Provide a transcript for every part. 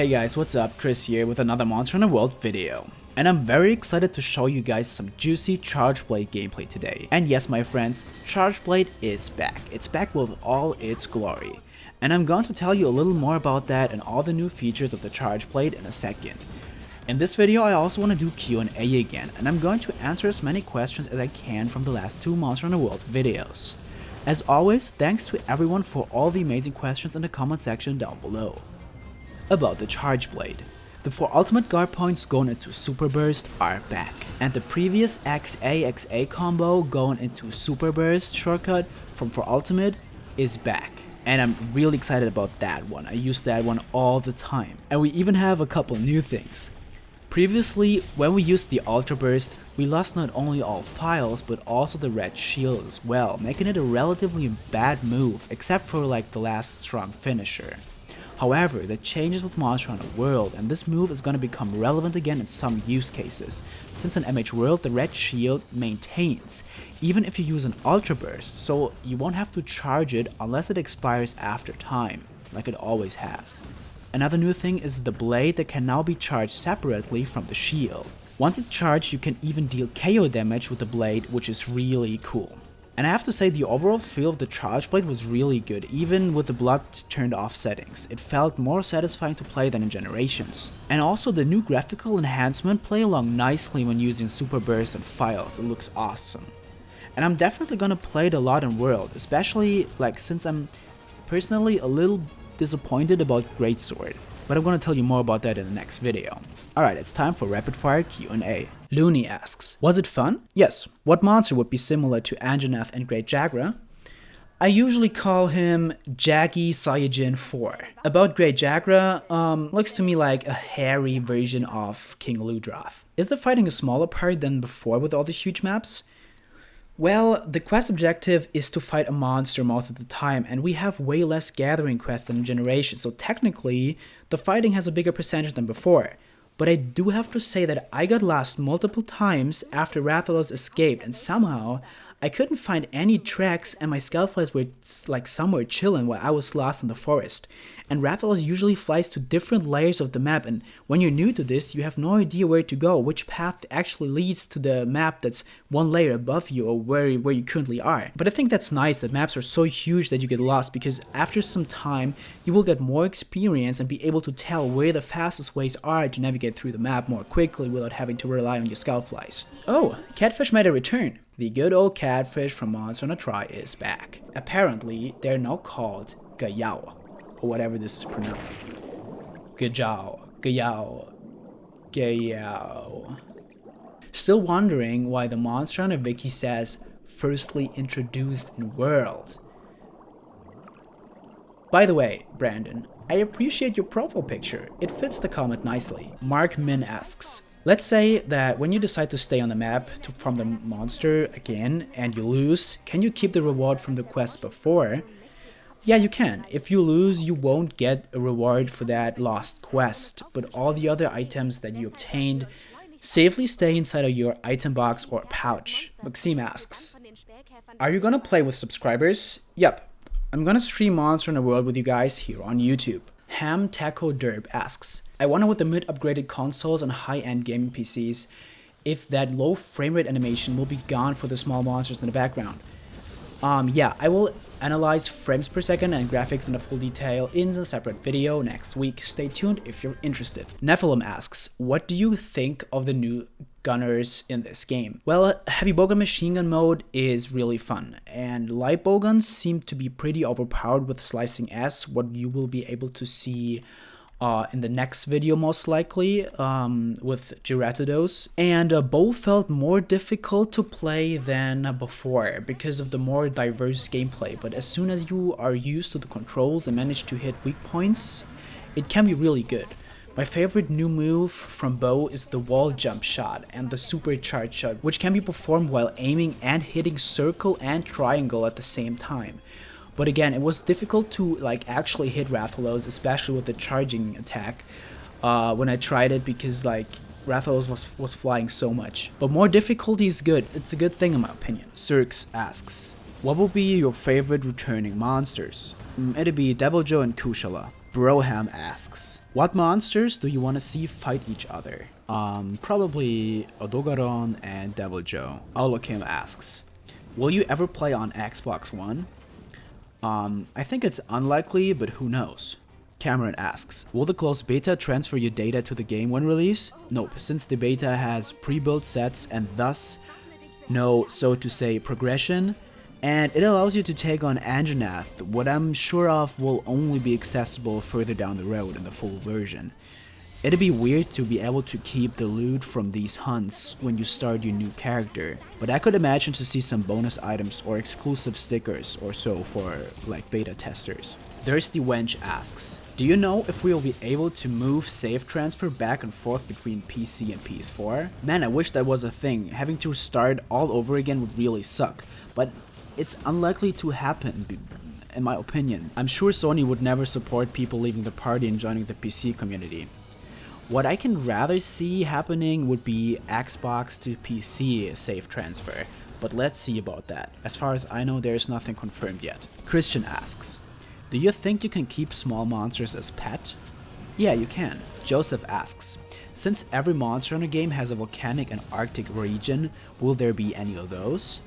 Hey guys, what's up? Chris here with another Monster Hunter World video. And I'm very excited to show you guys some juicy Charge Blade gameplay today. And yes my friends, Charge Blade is back. It's back with all its glory. And I'm going to tell you a little more about that and all the new features of the Charge Blade in a second. In this video I also want to do Q&A again, and I'm going to answer as many questions as I can from the last two Monster Hunter World videos. As always, thanks to everyone for all the amazing questions in the comment section down below. About the Charge Blade. The 4 ultimate guard points going into Super Burst are back, and the previous XA combo going into Super Burst shortcut from 4 ultimate is back. And I'm really excited about that one. I use that one all the time. And we even have a couple new things. Previously, when we used the Ultra Burst, we lost not only all files but also the red shield as well, making it a relatively bad move except for like the last strong finisher. However, that changes with Monster Hunter World, and this move is going to become relevant again in some use cases, since in MHWorld the red shield maintains, even if you use an Ultra Burst, so you won't have to charge it unless it expires after time, like it always has. Another new thing is the blade that can now be charged separately from the shield. Once it's charged, you can even deal KO damage with the blade, which is really cool. And I have to say the overall feel of the Charge Blade was really good, even with the blood turned off settings. It felt more satisfying to play than in Generations. And also the new graphical enhancement play along nicely when using Super Burst and files. It looks awesome. And I'm definitely gonna play it a lot in World, especially like since I'm personally a little disappointed about Greatsword. But I'm gonna tell you more about that in the next video. Alright, it's time for rapid fire Q&A. Looney asks, was it fun? Yes. What monster would be similar to Anjanath and Great Jagra? I usually call him Jaggy Saiyajin 4. About Great Jagra, looks to me like a hairy version of King Ludroth. Is the fighting a smaller part than before with all the huge maps? Well, the quest objective is to fight a monster most of the time, and we have way less gathering quests than in Generation, so technically, the fighting has a bigger percentage than before. But I do have to say that I got lost multiple times after Rathalos escaped, and somehow I couldn't find any tracks and my Skullflies were like somewhere chilling while I was lost in the forest. And Rathalos usually flies to different layers of the map, and when you're new to this, you have no idea where to go, which path actually leads to the map that's one layer above you or where you currently are. But I think that's nice that maps are so huge that you get lost, because after some time you will get more experience and be able to tell where the fastest ways are to navigate through the map more quickly without having to rely on your Skullflies. Oh, Catfish made a return. The good old catfish from Monster Hunter Tri is back. Apparently, they're now called Gayao, or whatever this is pronounced. Gayao. Still wondering why the Monster Hunter Wiki says, firstly introduced in World. By the way, Brandon, I appreciate your profile picture. It fits the comment nicely. Mark Min asks, let's say that when you decide to stay on the map from the monster again and you lose, can you keep the reward from the quest before? Yeah, you can. If you lose, you won't get a reward for that lost quest, but all the other items that you obtained safely stay inside of your item box or pouch. Maxime asks, are you gonna play with subscribers? Yep, I'm gonna stream Monster Hunter World with you guys here on YouTube. Ham Taco Derb asks, I wonder with the mid-upgraded consoles and high-end gaming PCs, if that low framerate animation will be gone for the small monsters in the background. Yeah, I will analyze frames per second and graphics in a full detail in a separate video next week. Stay tuned if you're interested. Nephilim asks, what do you think of the new gunners in this game? Well, heavy bowgun machine gun mode is really fun, and light bowguns seem to be pretty overpowered with slicing S, what you will be able to see in the next video most likely with Geratidos. And bow felt more difficult to play than before because of the more diverse gameplay, but as soon as you are used to the controls and manage to hit weak points, it can be really good. My favorite new move from bow is the wall jump shot and the supercharged shot, which can be performed while aiming and hitting circle and triangle at the same time. But again, it was difficult to like actually hit Rathalos, especially with the charging attack when I tried it, because like Rathalos was flying so much. But more difficulty is good. It's a good thing in my opinion. Zerx asks, what will be your favorite returning monsters? It'd be Devil Joe and Kushala. Broham asks, what monsters do you want to see fight each other? Probably Odogaron and Devil Joe. Olokim asks, will you ever play on Xbox One? I think it's unlikely, but who knows? Cameron asks, will the closed beta transfer your data to the game when release? Nope, since the beta has pre-built sets and thus no, so to say, progression, and it allows you to take on Anjanath, what I'm sure of will only be accessible further down the road in the full version. It'd be weird to be able to keep the loot from these hunts when you start your new character, but I could imagine to see some bonus items or exclusive stickers or so for like beta testers. Thirsty Wench asks, do you know if we'll be able to move save transfer back and forth between PC and PS4? Man, I wish that was a thing. Having to start all over again would really suck, but it's unlikely to happen in my opinion. I'm sure Sony would never support people leaving the party and joining the PC community. What I can rather see happening would be Xbox to PC save transfer, but let's see about that. As far as I know, there is nothing confirmed yet. Christian asks, do you think you can keep small monsters as pet? Yeah, you can. Joseph asks, since every Monster Hunter game has a volcanic and Arctic region, will there be any of those?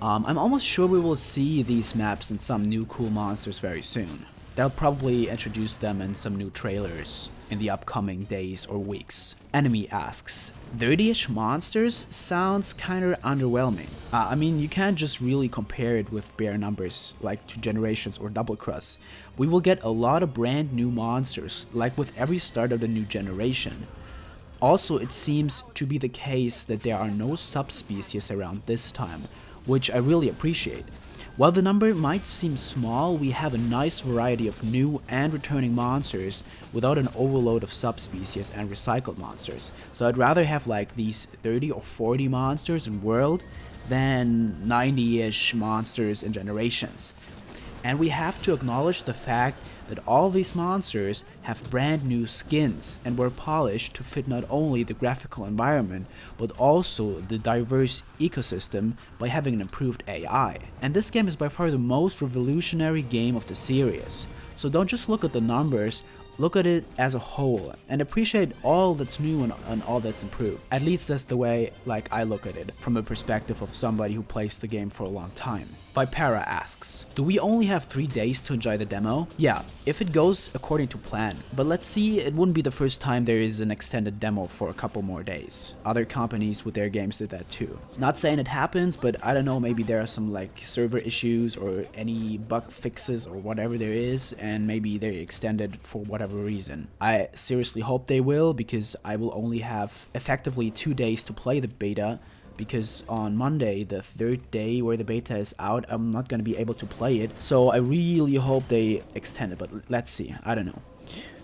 I'm almost sure we will see these maps in some new cool monsters very soon. They'll probably introduce them in some new trailers in the upcoming days or weeks. Enemy asks, 30-ish monsters sounds kinda underwhelming. I mean, you can't just really compare it with bare numbers like 2 Generations or Double Cross. We will get a lot of brand new monsters, like with every start of the new generation. Also, it seems to be the case that there are no subspecies around this time, which I really appreciate. While the number might seem small, we have a nice variety of new and returning monsters without an overload of subspecies and recycled monsters. So I'd rather have like these 30 or 40 monsters in World than 90-ish monsters in Generations. And we have to acknowledge the fact that all these monsters have brand new skins and were polished to fit not only the graphical environment, but also the diverse ecosystem by having an improved AI. And this game is by far the most revolutionary game of the series. So don't just look at the numbers, look at it as a whole and appreciate all that's new and all that's improved. At least that's the way like I look at it from a perspective of somebody who plays the game for a long time. Vipera asks, do we only have 3 days to enjoy the demo? Yeah, if it goes according to plan, but let's see, it wouldn't be the first time there is an extended demo for a couple more days. Other companies with their games did that too. Not saying it happens, but I don't know, maybe there are some like server issues or any bug fixes or whatever there is, and maybe they're extended for whatever reason. I seriously hope they will, because I will only have effectively 2 days to play the beta, because on Monday, the 3rd day where the beta is out, I'm not going to be able to play it. So I really hope they extend it, but let's see. I don't know.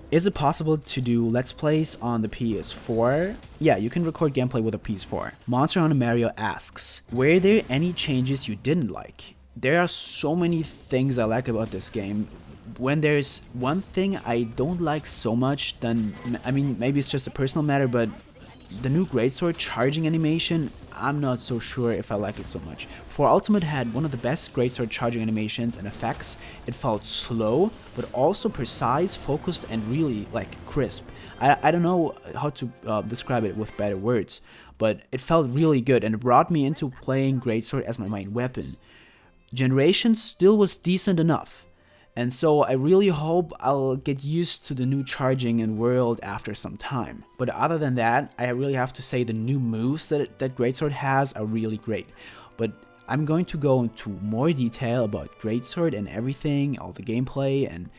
Is it possible to do Let's Plays on the PS4? Yeah, you can record gameplay with a PS4. Monster Hunter Mario asks, were there any changes you didn't like? There are so many things I like about this game. When there's one thing I don't like so much, then, I mean, maybe it's just a personal matter, but the new Greatsword charging animation, I'm not so sure if I like it so much. For Ultimate had one of the best Greatsword charging animations and effects. It felt slow, but also precise, focused, and really like crisp. I don't know how to describe it with better words, but it felt really good and it brought me into playing Greatsword as my main weapon. Generation still was decent enough. And so I really hope I'll get used to the new charging in World after some time. But other than that, I really have to say the new moves that Greatsword has are really great. But I'm going to go into more detail about Greatsword and everything, all the gameplay and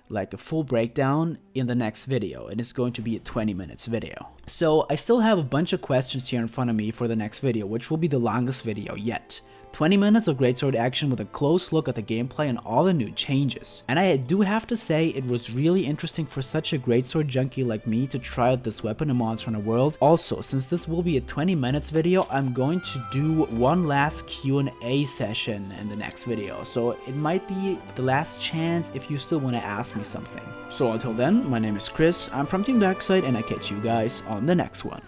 like a full breakdown in the next video, and it's going to be a 20 minutes video. So I still have a bunch of questions here in front of me for the next video, which will be the longest video yet. 20 minutes of Greatsword action with a close look at the gameplay and all the new changes. And I do have to say, it was really interesting for such a Greatsword junkie like me to try out this weapon in Monster Hunter World. Also, since this will be a 20 minutes video, I'm going to do one last Q&A session in the next video. So it might be the last chance if you still want to ask me something. So until then, my name is Chris, I'm from Team Darkside, and I catch you guys on the next one.